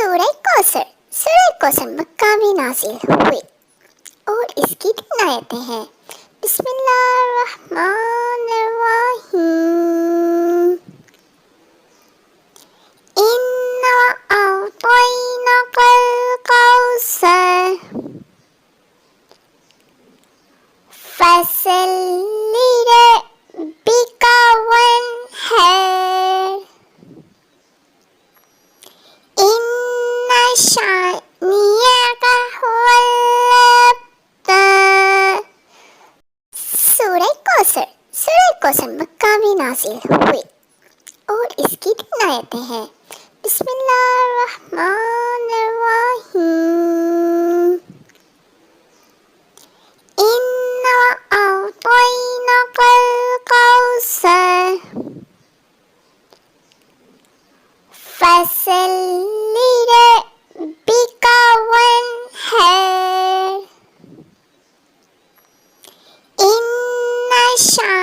سورہ کوثر مکہ میں نازل ہوئی اور اس کی 3 آیتیں ہیں۔ بسم اللہ الرحمن الرحیم۔ اِنَّا أَعْطَيْنَاكَ الْكَوْثَرَ فَصَلِّ لِرَبِّكَ وَانْحَرْ إِنَّ شَانِئَكَ هُوَ الْأَبْتَرُ۔ سورہ کوثر مکہ میں نازل ہوئی اور اس کی 3 آیتیں ہیں۔ بسم اللہ الرحمن الرحیم۔ اِنَّا أَعْطَيْنَاكَ الْكَوْثَرَ فَصَلِّ لِرَبِّكَ وَانْحَرْ إِنَّ شَانِئَكَ